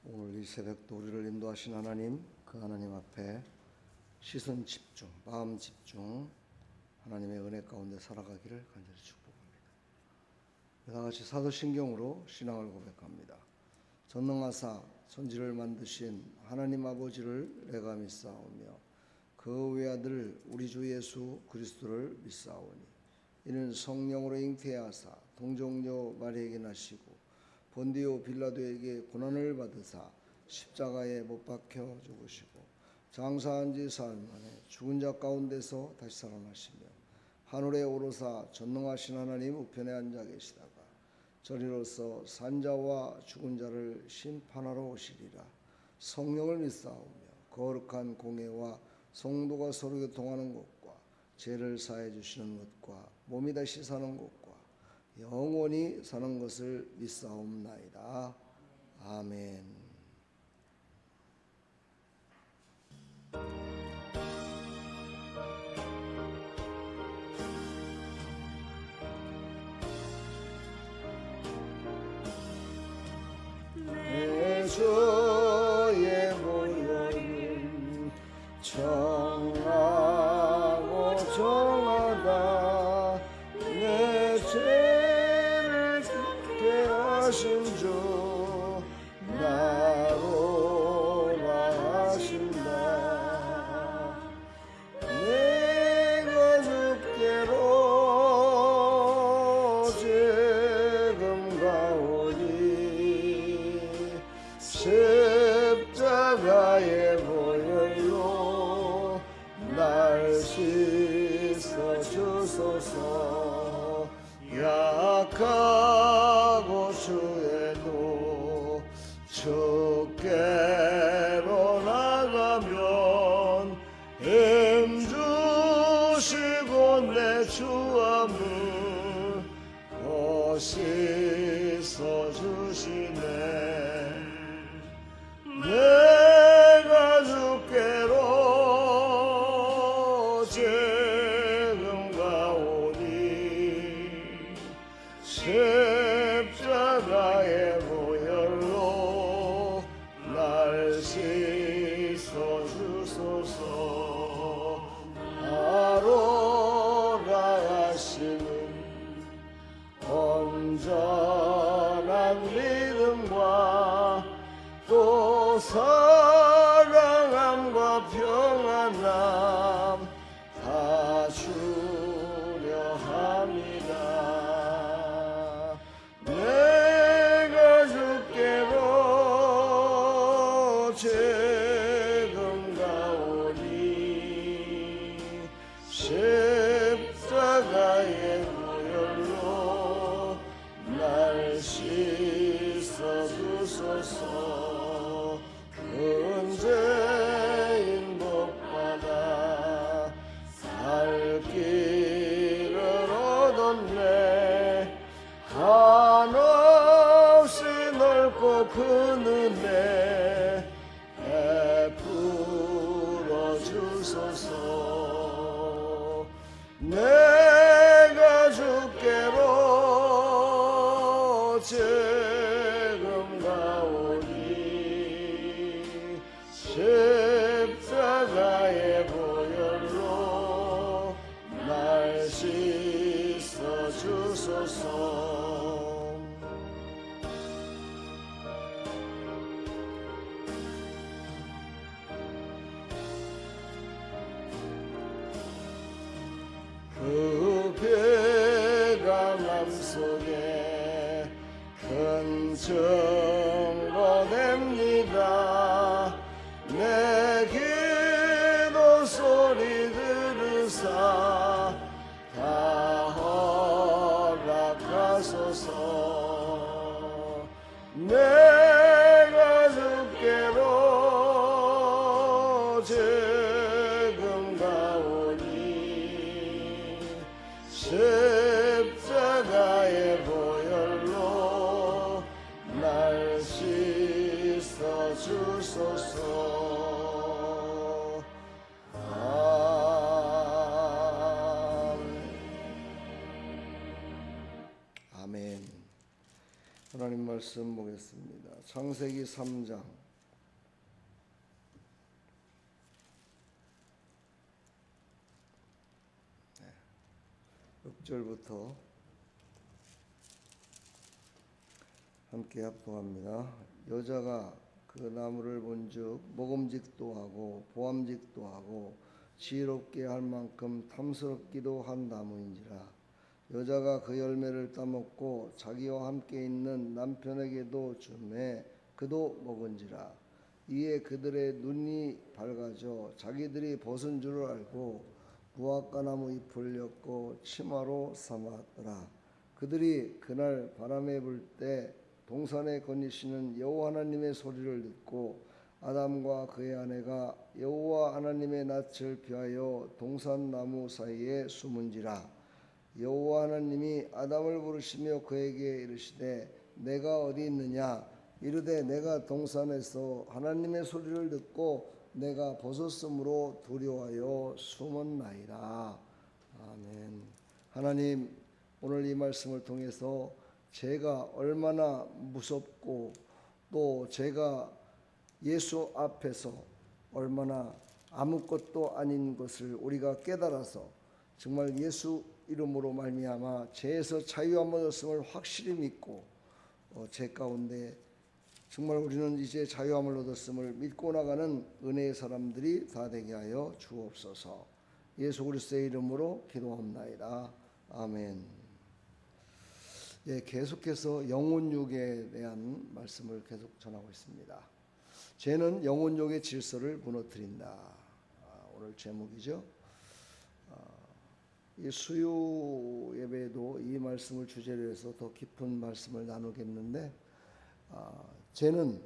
오늘 이 새벽도 우리를 인도하신 하나님, 그 하나님 앞에 시선 집중, 마음 집중, 하나님의 은혜 가운데 살아가기를 간절히 축복합니다. 다 같이 사도신경으로 신앙을 고백합니다. 전능하사 천지를 만드신 하나님 아버지를 내가 믿사오며 그 외아들 우리 주 예수 그리스도를 믿사오니 이는 성령으로 잉태하사 동정녀 마리아에게 나시고 본디오 빌라도에게 고난을 받으사 십자가에 못 박혀 죽으시고 장사한 지 사흘 만에 죽은 자 가운데서 다시 살아나시며 하늘에 오르사 전능하신 하나님 우편에 앉아 계시다가 저리로서 산자와 죽은 자를 심판하러 오시리라. 성령을 믿사오며 거룩한 공회와 성도가 서로 교통하는 것과 죄를 사해 주시는 것과 몸이 다시 사는 것과 영원히 사는 것을 믿사옵나이다. 아멘. 내 주의 보혈은 정하고 정하다. 내 죄를 덮게 하신 주 나로 하신다. 내가 주께로 지금 가오니 십자가의 보혈로 날 씻어 주소서. 약하고 주에도 주께로 나가면 힘 주시고 내 주함을 곧 씻어 주시네. 내가 주께로 지금 가오니 십자가의 보혈로 날 씻어 주소서. 아로라 하시는 온전한 믿음과 또 사랑함과 평안함 다 주려 합니다. 내가 주께로 지금 가오니 십자가의 보혈로 날 씻어 주소서. 은죄인 복받아 살 길을 얻었네. 한없이 넓고 큰 은혜 베풀어 주소서. 내가 주께로 지금 가오니 십자가의 보혈로 날 씻어 주소서. 그 배가 맘속에 큰 증거 됩니다. 내 기도 소리 들으사 다 허락하소서. 내가 주께로 지금 가오니 십자가의 보혈로 날 씻어 주소서. 아멘. 하나님 말씀 보겠습니다. 창세기 3장 6절부터 함께 합독합니다. 여자가 그 나무를 본즉 먹음직도 하고 보암직도 하고 지혜롭게 할 만큼 탐스럽기도 한 나무인지라. 여자가 그 열매를 따먹고 자기와 함께 있는 남편에게도 주매 그도 먹은지라. 이에 그들의 눈이 밝아져 자기들이 벗은 줄을 알고 무화과나무 잎을 엮고 치마로 삼았더라. 그들이 그날 바람에 불 때 동산에 거니시는 여호와 하나님의 소리를 듣고 아담과 그의 아내가 여호와 하나님의 낯을 피하여 동산 나무 사이에 숨은지라. 여호와 하나님이 아담을 부르시며 그에게 이르시되 내가 어디 있느냐. 이르되 내가 동산에서 하나님의 소리를 듣고 내가 벗었으므로 두려워하여 숨었나이다. 아멘. 하나님, 오늘 이 말씀을 통해서 제가 얼마나 무섭고 또 제가 예수 앞에서 얼마나 아무것도 아닌 것을 우리가 깨달아서 정말 예수 이름으로 말미암아 죄에서 자유함 얻었음을 확실히 믿고 제 가운데 정말 우리는 이제 자유함을 얻었음을 믿고 나가는 은혜의 사람들이 다 되게 하여 주옵소서. 예수 그리스도의 이름으로 기도합나이다. 아멘. 계속해서 영혼욕에 대한 말씀을 계속 전하고 있습니다. 죄는 영혼욕의 질서를 무너뜨린다. 오늘 제목이죠. 이 수요 예배에도 이 말씀을 주제로 해서 더 깊은 말씀을 나누겠는데, 죄는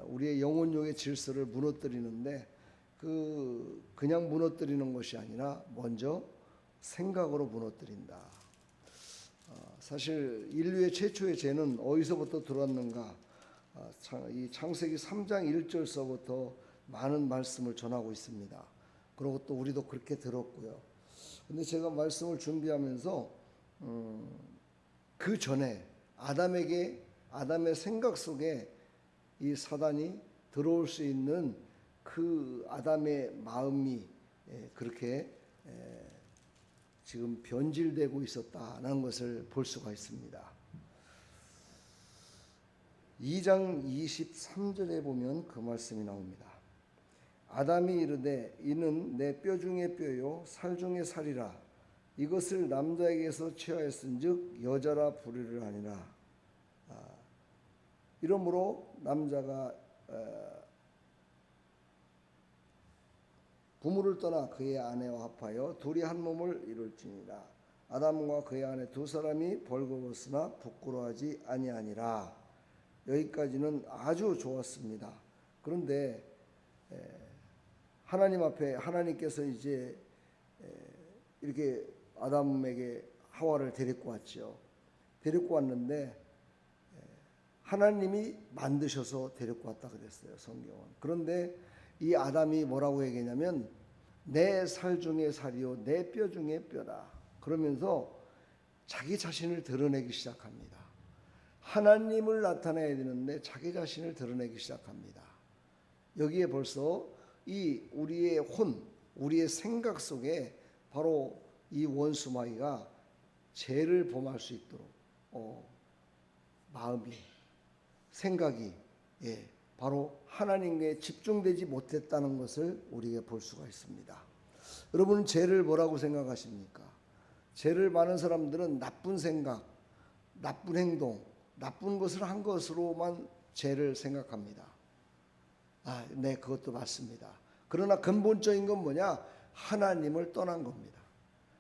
우리의 영혼욕의 질서를 무너뜨리는데 그냥 무너뜨리는 것이 아니라 먼저 생각으로 무너뜨린다. 사실 인류의 최초의 죄는 어디서부터 들어왔는가? 이 창세기 3장 1절서부터 많은 말씀을 전하고 있습니다. 그리고 또 우리도 그렇게 들었고요. 근데 제가 말씀을 준비하면서 그 전에 아담의 생각 속에 이 사단이 들어올 수 있는 그 아담의 마음이 그렇게 지금 변질되고 있었다는 것을 볼 수가 있습니다. 2장 23절에 보면 그 말씀이 나옵니다. 아담이 이르되 이는 내 뼈 중에 뼈요 살 중에 살이라. 이것을 남자에게서 취하였은즉 여자라 부르리라 하니라. 이러므로 남자가 부모를 떠나 그의 아내와 합하여 둘이 한 몸을 이룰지니라. 아담과 그의 아내 두 사람이 벌거벗으나 부끄러워하지 아니하니라. 여기까지는 아주 좋았습니다. 그런데 하나님 앞에 하나님께서 이제 이렇게 아담에게 하와를 데리고 왔죠. 데리고 왔는데 하나님이 만드셔서 데리고 왔다 그랬어요, 성경은. 그런데 이 아담이 뭐라고 얘기했냐면 내 살 중에 살이요 내 뼈 중에 뼈다. 그러면서 자기 자신을 드러내기 시작합니다. 하나님을 나타내야 되는데 자기 자신을 드러내기 시작합니다. 여기에 벌써 이 우리의 생각 속에 바로 이 원수마귀가 죄를 범할 수 있도록 마음이 생각이 바로 하나님께 집중되지 못했다는 것을 우리가 볼 수가 있습니다. 여러분은 죄를 뭐라고 생각하십니까? 죄를 많은 사람들은 나쁜 생각, 나쁜 행동, 나쁜 것을 한 것으로만 죄를 생각합니다. 네, 그것도 맞습니다. 그러나 근본적인 건 뭐냐? 하나님을 떠난 겁니다.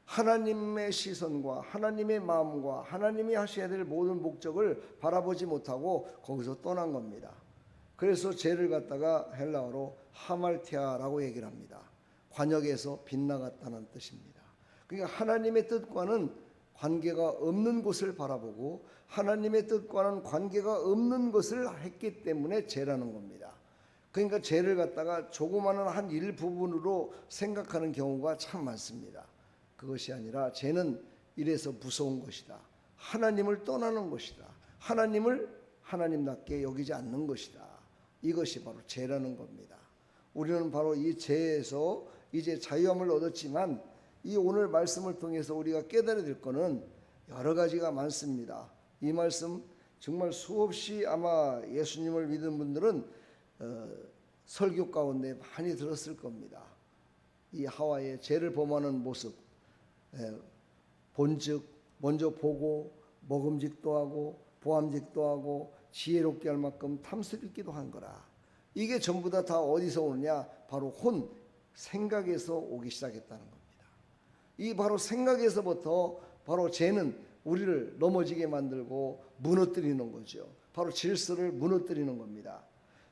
하나님의 시선과 하나님의 마음과 하나님이 하셔야 될 모든 목적을 바라보지 못하고 거기서 떠난 겁니다. 그래서 죄를 갖다가 헬라어로 하말티아라고 얘기를 합니다. 관역에서 빗나갔다는 뜻입니다. 그러니까 하나님의 뜻과는 관계가 없는 곳을 바라보고 하나님의 뜻과는 관계가 없는 것을 했기 때문에 죄라는 겁니다. 그러니까 죄를 갖다가 조그마한 한 일부분으로 생각하는 경우가 참 많습니다. 그것이 아니라 죄는 이래서 무서운 것이다. 하나님을 떠나는 것이다. 하나님답게 여기지 않는 것이다. 이것이 바로 죄라는 겁니다. 우리는 바로 이 죄에서 이제 자유함을 얻었지만 이 오늘 말씀을 통해서 우리가 깨달아야 될 것은 여러 가지가 많습니다. 이 말씀 정말 수없이 아마 예수님을 믿은 분들은 설교 가운데 많이 들었을 겁니다. 이 하와의 죄를 범하는 모습, 본즉 먼저 보고 먹음직도 하고 보암직도 하고 지혜롭게 할 만큼 탐스럽기도 한 거라. 이게 전부 다 어디서 오느냐? 바로 생각에서 오기 시작했다는 겁니다. 이 바로 생각에서부터 바로 죄는 우리를 넘어지게 만들고 무너뜨리는 거죠. 바로 질서를 무너뜨리는 겁니다.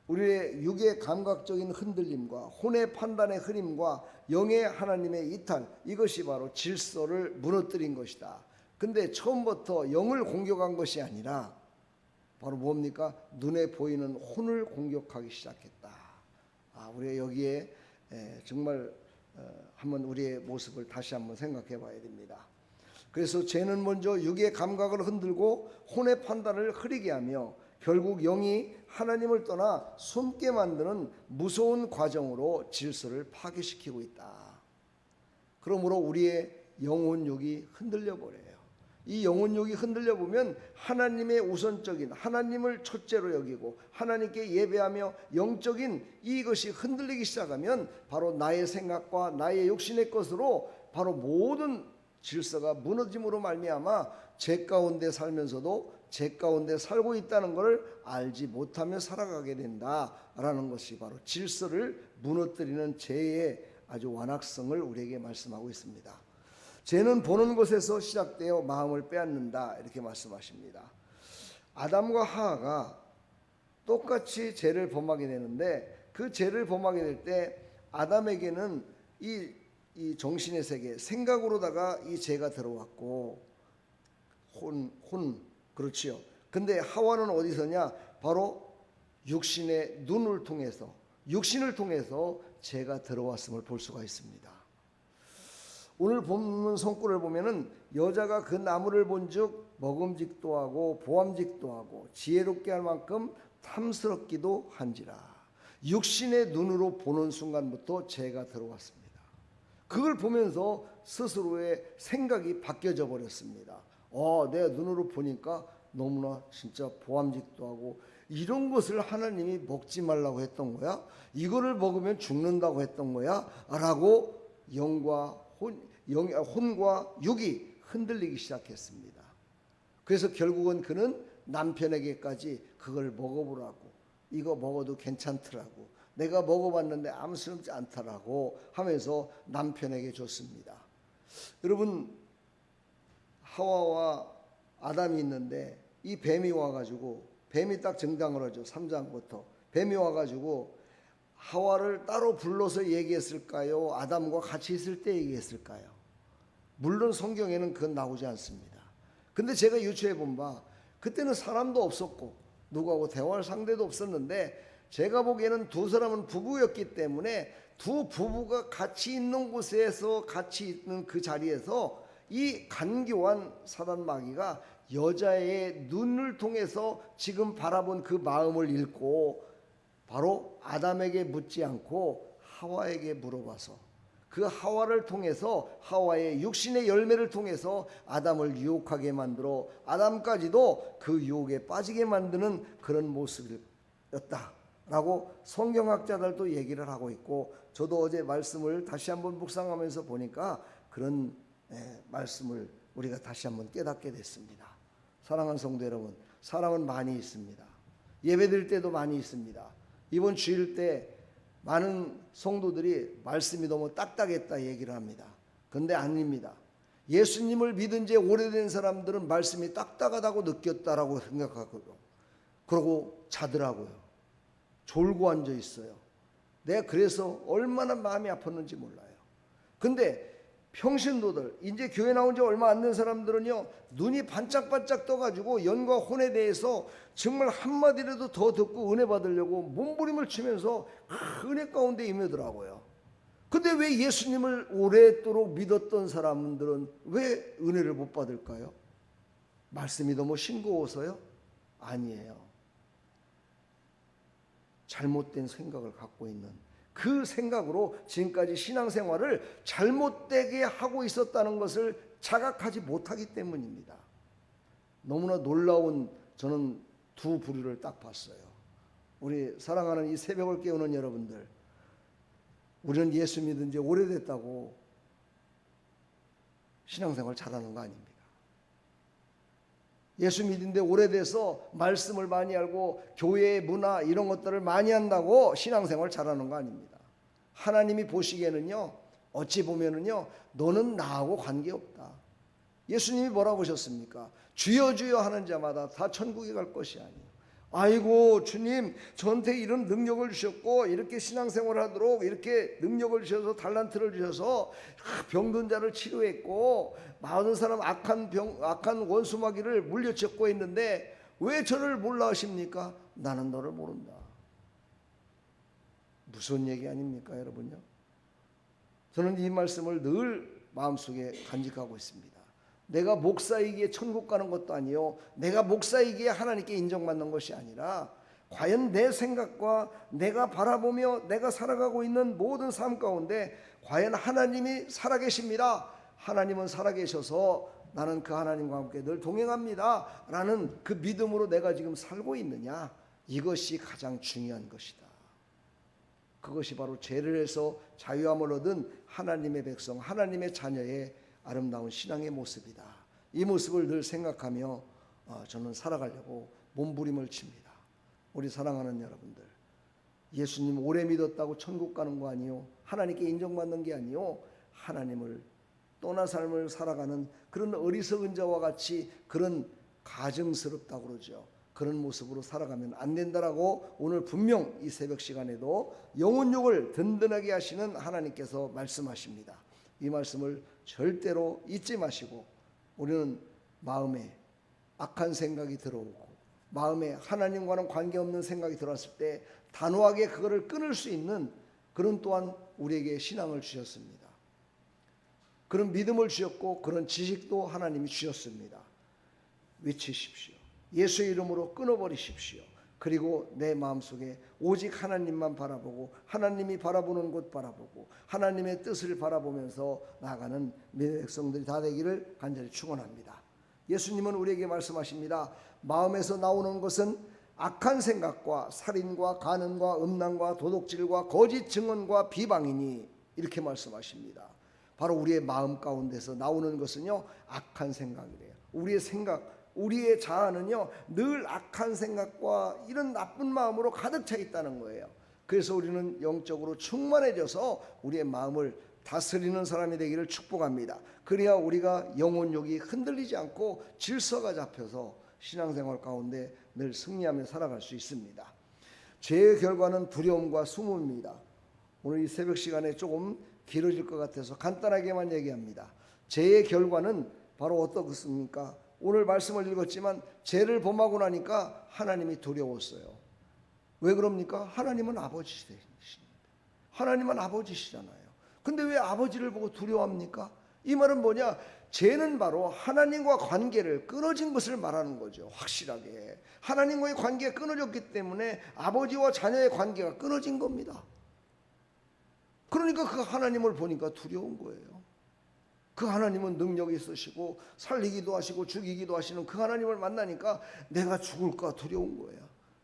우리의 육의 감각적인 흔들림과 혼의 판단의 흐림과 영의 하나님의 이탈, 이것이 바로 질서를 무너뜨린 것이다. 근데 처음부터 영을 공격한 것이 아니라 바로 뭡니까? 눈에 보이는 혼을 공격하기 시작했다. 우리가 여기에 정말 한번 우리의 모습을 다시 한번 생각해 봐야 됩니다. 그래서 죄는 먼저 육의 감각을 흔들고 혼의 판단을 흐리게 하며 결국 영이 하나님을 떠나 숨게 만드는 무서운 과정으로 질서를 파괴시키고 있다. 그러므로 우리의 영혼욕이 흔들려 버려요. 이 영혼욕이 흔들려 보면 하나님의 우선적인 하나님을 첫째로 여기고 하나님께 예배하며 영적인 이것이 흔들리기 시작하면 바로 나의 생각과 나의 욕심의 것으로 바로 모든 질서가 무너짐으로 말미암아 죄 가운데 살면서도 죄 가운데 살고 있다는 것을 알지 못하며 살아가게 된다라는 것이 바로 질서를 무너뜨리는 죄의 아주 완악성을 우리에게 말씀하고 있습니다. 죄는 보는 것에서 시작되어 마음을 빼앗는다, 이렇게 말씀하십니다. 아담과 하와가 똑같이 죄를 범하게 되는데 그 죄를 범하게 될 때 아담에게는 이 정신의 세계, 생각으로다가 이 죄가 들어왔고 그렇지요. 근데 하와는 어디서냐? 바로 육신의 눈을 통해서, 육신을 통해서 죄가 들어왔음을 볼 수가 있습니다. 오늘 본문 성구를 보면은 여자가 그 나무를 본즉 먹음직도 하고 보암직도 하고 지혜롭게 할 만큼 탐스럽기도 한지라. 육신의 눈으로 보는 순간부터 죄가 들어왔습니다. 그걸 보면서 스스로의 생각이 바뀌어져 버렸습니다. 내가 눈으로 보니까 너무나 진짜 보암직도 하고 이런 것을 하나님이 먹지 말라고 했던 거야? 이거를 먹으면 죽는다고 했던 거야? 라고 혼과 육이 흔들리기 시작했습니다. 그래서 결국은 그는 남편에게까지 그걸 먹어보라고, 이거 먹어도 괜찮더라고, 내가 먹어봤는데 아무렇지 않더라고 하면서 남편에게 줬습니다. 여러분, 하와와 아담이 있는데 이 뱀이 와가지고, 뱀이 딱 정당을 하죠. 3장부터 뱀이 와가지고 하와를 따로 불러서 얘기했을까요? 아담과 같이 있을 때 얘기했을까요? 물론 성경에는 그건 나오지 않습니다. 근데 제가 유추해 본 바 그때는 사람도 없었고 누구하고 대화할 상대도 없었는데 제가 보기에는 두 사람은 부부였기 때문에 두 부부가 같이 있는 곳에서, 같이 있는 그 자리에서 이 간교한 사단 마귀가 여자의 눈을 통해서 지금 바라본 그 마음을 읽고 바로 아담에게 묻지 않고 하와에게 물어봐서 그 하와를 통해서, 하와의 육신의 열매를 통해서 아담을 유혹하게 만들어 아담까지도 그 유혹에 빠지게 만드는 그런 모습이었다라고 성경학자들도 얘기를 하고 있고, 저도 어제 말씀을 다시 한번 묵상하면서 보니까 그런 말씀을 우리가 다시 한번 깨닫게 됐습니다. 사랑하는 성도 여러분, 사람은 많이 있습니다. 예배드릴 때도 많이 있습니다. 이번 주일 때 많은 성도들이 말씀이 너무 딱딱했다 얘기를 합니다. 그런데 아닙니다. 예수님을 믿은 지 오래된 사람들은 말씀이 딱딱하다고 느꼈다라고 생각하고요. 그러고 자더라고요. 졸고 앉아 있어요. 내가 그래서 얼마나 마음이 아팠는지 몰라요. 근데 평신도들, 이제 교회 나온 지 얼마 안 된 사람들은요, 눈이 반짝반짝 떠가지고 연과 혼에 대해서 정말 한마디라도 더 듣고 은혜 받으려고 몸부림을 치면서 은혜 가운데 임하더라고요. 근데 왜 예수님을 오랫도록 믿었던 사람들은 왜 은혜를 못 받을까요? 말씀이 너무 싱거워서요? 아니에요. 잘못된 생각을 갖고 있는 그 생각으로 지금까지 신앙생활을 잘못되게 하고 있었다는 것을 자각하지 못하기 때문입니다. 너무나 놀라운 저는 두 부류를 딱 봤어요. 우리 사랑하는 이 새벽을 깨우는 여러분들, 우리는 예수 믿은 지 오래됐다고 신앙생활 잘하는 거 아닙니다. 예수 믿은 데 오래돼서 말씀을 많이 알고 교회의 문화 이런 것들을 많이 한다고 신앙생활 잘하는 거 아닙니다. 하나님이 보시기에는요, 어찌 보면은요, 너는 나하고 관계없다. 예수님이 뭐라고 하셨습니까? 주여 주여 하는 자마다 다 천국에 갈 것이 아니에요. 아이고 주님, 저한테 이런 능력을 주셨고 이렇게 신앙생활을 하도록 이렇게 능력을 주셔서 달란트를 주셔서 병든 자를 치료했고 많은 사람 악한 원수마귀를 물리쳤고 했는데 왜 저를 몰라 하십니까? 나는 너를 모른다. 무슨 얘기 아닙니까, 여러분요? 저는 이 말씀을 늘 마음속에 간직하고 있습니다. 내가 목사이기에 천국 가는 것도 아니요, 내가 목사이기에 하나님께 인정받는 것이 아니라 과연 내 생각과 내가 바라보며 내가 살아가고 있는 모든 삶 가운데 과연 하나님이 살아계십니다. 하나님은 살아계셔서 나는 그 하나님과 함께 늘 동행합니다 라는 그 믿음으로 내가 지금 살고 있느냐, 이것이 가장 중요한 것이다. 그것이 바로 죄를 해서 자유함을 얻은 하나님의 백성, 하나님의 자녀의 아름다운 신앙의 모습이다. 이 모습을 늘 생각하며 저는 살아가려고 몸부림을 칩니다. 우리 사랑하는 여러분들, 예수님 오래 믿었다고 천국 가는 거 아니요, 하나님께 인정받는 게 아니요, 하나님을 떠나 삶을 살아가는 그런 어리석은 자와 같이 그런 가증스럽다고 그러죠. 그런 모습으로 살아가면 안 된다라고 오늘 분명 이 새벽 시간에도 영혼육을 든든하게 하시는 하나님께서 말씀하십니다. 이 말씀을 절대로 잊지 마시고, 우리는 마음에 악한 생각이 들어오고 마음에 하나님과는 관계없는 생각이 들어왔을 때 단호하게 그거를 끊을 수 있는 그런 또한 우리에게 신앙을 주셨습니다. 그런 믿음을 주셨고 그런 지식도 하나님이 주셨습니다. 외치십시오. 예수의 이름으로 끊어버리십시오. 그리고 내 마음속에 오직 하나님만 바라보고 하나님이 바라보는 곳 바라보고 하나님의 뜻을 바라보면서 나아가는 믿음의 백성들이 다 되기를 간절히 축원합니다. 예수님은 우리에게 말씀하십니다. 마음에서 나오는 것은 악한 생각과 살인과 간음과 음란과 도둑질과 거짓 증언과 비방이니, 이렇게 말씀하십니다. 바로 우리의 마음 가운데서 나오는 것은요, 악한 생각이래요. 우리의 생각, 우리의 자아는요 늘 악한 생각과 이런 나쁜 마음으로 가득 차 있다는 거예요. 그래서 우리는 영적으로 충만해져서 우리의 마음을 다스리는 사람이 되기를 축복합니다. 그래야 우리가 영혼욕이 흔들리지 않고 질서가 잡혀서 신앙생활 가운데 늘 승리하며 살아갈 수 있습니다. 죄의 결과는 두려움과 숨음입니다. 오늘 이 새벽 시간에 조금 길어질 것 같아서 간단하게만 얘기합니다. 죄의 결과는 바로 어떻습니까? 오늘 말씀을 읽었지만 죄를 범하고 나니까 하나님이 두려웠어요. 왜 그럽니까? 하나님은 아버지시니다. 하나님은 아버지시잖아요. 근데 왜 아버지를 보고 두려워합니까? 이 말은 뭐냐? 죄는 바로 하나님과 관계를 끊어진 것을 말하는 거죠. 확실하게 하나님과의 관계가 끊어졌기 때문에 아버지와 자녀의 관계가 끊어진 겁니다. 그러니까 그 하나님을 보니까 두려운 거예요. 그 하나님은 능력이 있으시고 살리기도 하시고 죽이기도 하시는 그 하나님을 만나니까 내가 죽을까 두려운 거예요.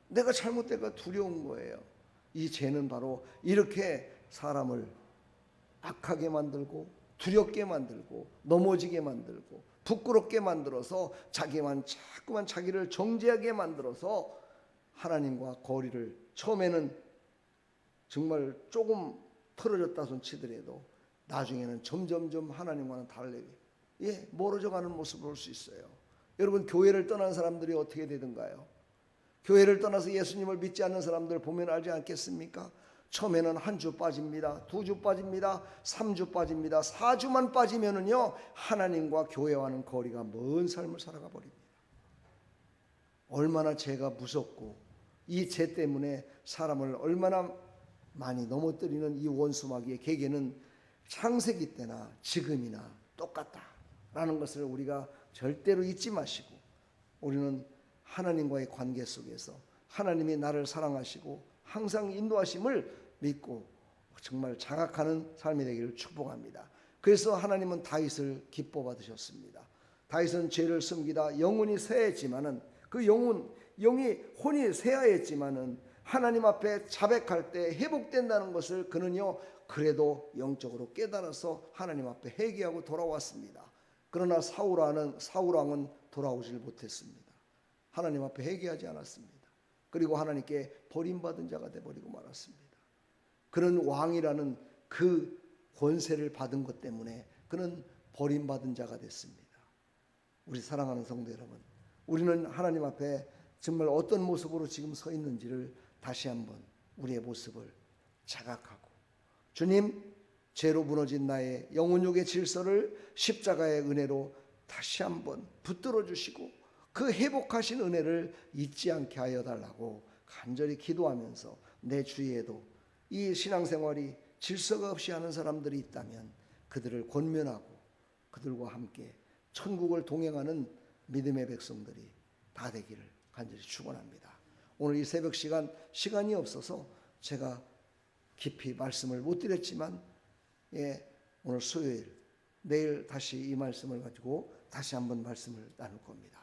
내가 잘못될까 두려운 거예요. 이 죄는 바로 이렇게 사람을 악하게 만들고 두렵게 만들고 넘어지게 만들고 부끄럽게 만들어서 자꾸만 자기를 정죄하게 만들어서 하나님과 거리를, 처음에는 정말 조금 틀어졌다 손 치더라도 나중에는 점점점 하나님과는 다르게 멀어져가는 모습을 볼 수 있어요. 여러분, 교회를 떠난 사람들이 어떻게 되든가요? 교회를 떠나서 예수님을 믿지 않는 사람들 보면 알지 않겠습니까? 처음에는 한 주 빠집니다. 2주 빠집니다. 3주 빠집니다. 4주만 빠지면은요 하나님과 교회와는 거리가 먼 삶을 살아가 버립니다. 얼마나 죄가 무섭고 이 죄 때문에 사람을 얼마나 많이 넘어뜨리는 이 원수마귀의 계계는 창세기 때나 지금이나 똑같다라는 것을 우리가 절대로 잊지 마시고, 우리는 하나님과의 관계 속에서 하나님이 나를 사랑하시고 항상 인도하심을 믿고 정말 자각하는 삶이 되기를 축복합니다. 그래서 하나님은 다윗을 기뻐 받으셨습니다. 다윗은 죄를 숨기다 영혼이 쇠했지만은 그 영이 혼이 쇠하였지만은 하나님 앞에 자백할 때 회복된다는 것을 그는요 그래도 영적으로 깨달아서 하나님 앞에 회개하고 돌아왔습니다. 그러나 사울 왕은 돌아오질 못했습니다. 하나님 앞에 회개하지 않았습니다. 그리고 하나님께 버림받은 자가 되어버리고 말았습니다. 그런 왕이라는 그 권세를 받은 것 때문에 그는 버림받은 자가 됐습니다. 우리 사랑하는 성도 여러분, 우리는 하나님 앞에 정말 어떤 모습으로 지금 서 있는지를 다시 한번 우리의 모습을 자각하고, 주님, 죄로 무너진 나의 영혼욕의 질서를 십자가의 은혜로 다시 한번 붙들어 주시고 그 회복하신 은혜를 잊지 않게 하여 달라고 간절히 기도하면서 내 주위에도 이 신앙생활이 질서가 없이 하는 사람들이 있다면 그들을 권면하고 그들과 함께 천국을 동행하는 믿음의 백성들이 다 되기를 간절히 축원합니다. 오늘 이 새벽 시간이 없어서 제가 깊이 말씀을 못 드렸지만 오늘 수요일 내일 다시 이 말씀을 가지고 다시 한번 말씀을 나눌 겁니다.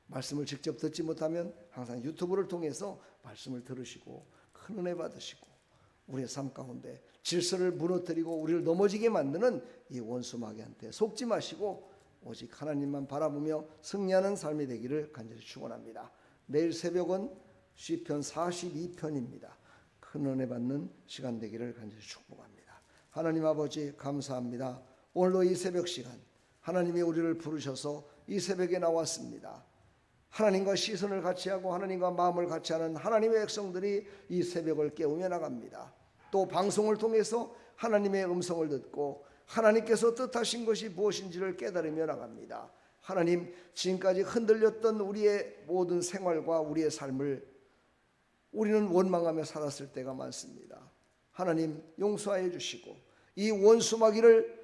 말씀을 직접 듣지 못하면 항상 유튜브를 통해서 말씀을 들으시고 큰 은혜 받으시고 우리의 삶 가운데 질서를 무너뜨리고 우리를 넘어지게 만드는 이 원수 마귀한테 속지 마시고 오직 하나님만 바라보며 승리하는 삶이 되기를 간절히 축원합니다. 내일 새벽은 시편 42편입니다. 큰 은혜 받는 시간 되기를 간절히 축복합니다. 하나님 아버지 감사합니다. 오늘도 이 새벽 시간 하나님이 우리를 부르셔서 이 새벽에 나왔습니다. 하나님과 시선을 같이 하고 하나님과 마음을 같이 하는 하나님의 백성들이 이 새벽을 깨우며 나갑니다. 또 방송을 통해서 하나님의 음성을 듣고 하나님께서 뜻하신 것이 무엇인지를 깨달으며 나갑니다. 하나님, 지금까지 흔들렸던 우리의 모든 생활과 우리의 삶을 우리는 원망하며 살았을 때가 많습니다. 하나님 용서하여 주시고 이 원수 마귀를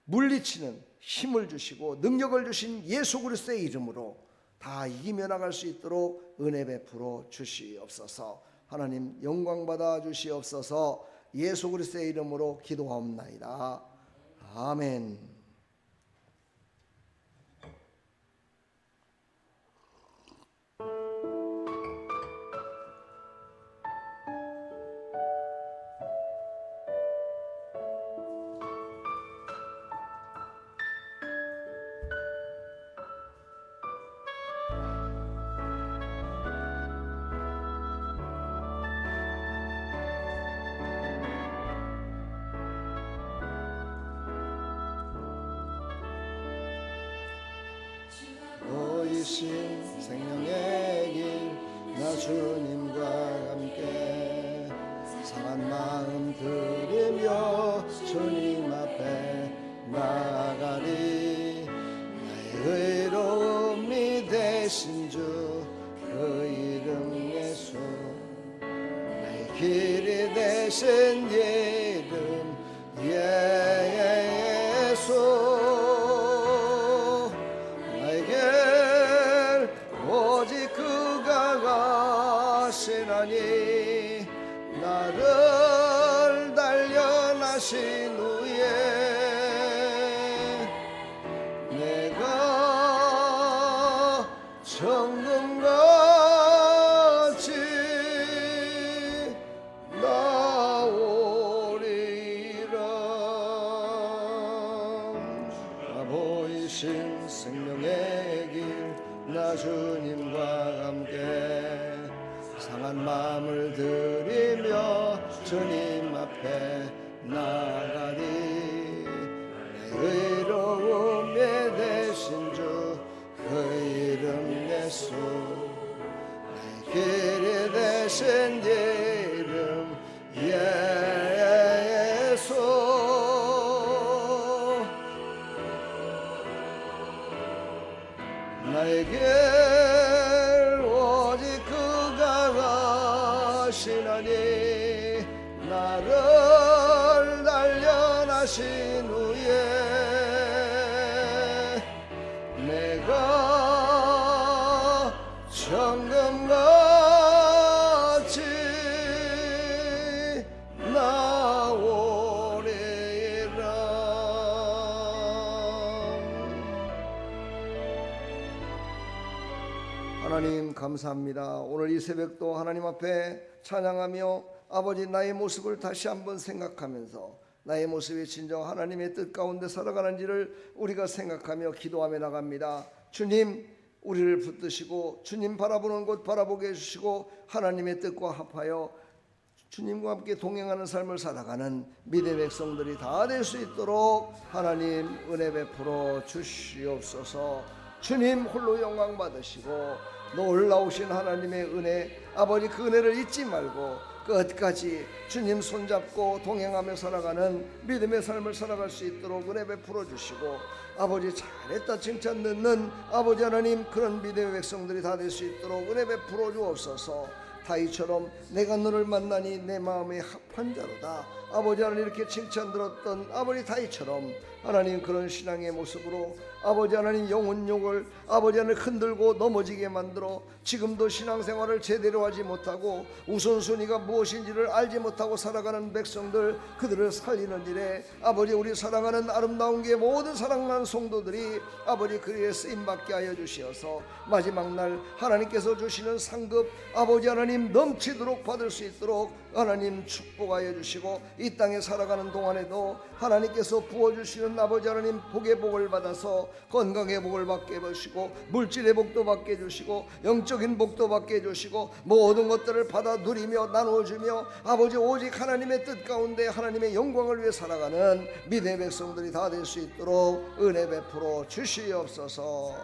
물리치는 힘을 주시고 능력을 주신 예수 그리스도의 이름으로 다 이기며 나갈 수 있도록 은혜 베풀어 주시옵소서. 하나님 영광 받아 주시옵소서. 예수 그리스도의 이름으로 기도하옵나이다. 아멘. 보이신 생명의 길 나 주님과 함께 상한 마음 들이며 주님 앞에 나아가리. 나의 의로움이 되신 주 그 이름 예수, 나의 길이 되신 이름 예수. 하시나니 나를 단련하신 후에 내가 정금같이 나오리라. 보이신 생명의 길 나 주님과 함께 상한 마음을 들이며 주님 앞에 나가리. 내 의로움에 대신 주 그 이름 예수, 나의 길이 되신 이름 예수. 나에게 하시나니 나를 단련하신 후에 내가 정금같이 감사합니다. 오늘 이 새벽도 하나님 앞에 찬양하며 아버지 나의 모습을 다시 한번 생각하면서 나의 모습이 진정 하나님의 뜻 가운데 살아가는지를 우리가 생각하며 기도하며 나갑니다. 주님, 우리를 붙드시고 주님 바라보는 곳 바라보게 해주시고 하나님의 뜻과 합하여 주님과 함께 동행하는 삶을 살아가는 믿음의 백성들이 다 될 수 있도록 하나님 은혜 베풀어 주시옵소서. 주님 홀로 영광 받으시고 놀라우신 하나님의 은혜, 아버지 그 은혜를 잊지 말고 끝까지 주님 손잡고 동행하며 살아가는 믿음의 삶을 살아갈 수 있도록 은혜 베풀어 주시고 아버지 잘했다 칭찬 듣는 아버지 하나님 그런 믿음의 백성들이 다 될 수 있도록 은혜 베풀어 주옵소서. 다윗처럼 내가 너를 만나니 내 마음에 합한 자로다. 아버지 하나님 이렇게 칭찬 들었던 아버지 다윗처럼 하나님 그런 신앙의 모습으로 아버지 하나님 영혼욕을 아버지 하나님 흔들고 넘어지게 만들어 지금도 신앙생활을 제대로 하지 못하고 우선순위가 무엇인지를 알지 못하고 살아가는 백성들 그들을 살리는 일에 아버지 우리 사랑하는 아름다운 게 모든 사랑하는 성도들이 아버지 그리에 쓰임받게 하여 주시어서 마지막 날 하나님께서 주시는 상급 아버지 하나님 넘치도록 받을 수 있도록 하나님 축복하여 주시고 이 땅에 살아가는 동안에도 하나님께서 부어주시는 아버지 하나님 복의 복을 받아서 건강의 복을 받게 해주시고 물질의 복도 받게 해주시고 영적인 복도 받게 해주시고 모든 것들을 받아 누리며 나누어주며 아버지 오직 하나님의 뜻 가운데 하나님의 영광을 위해 살아가는 믿음의 백성들이 다 될 수 있도록 은혜 베풀어 주시옵소서.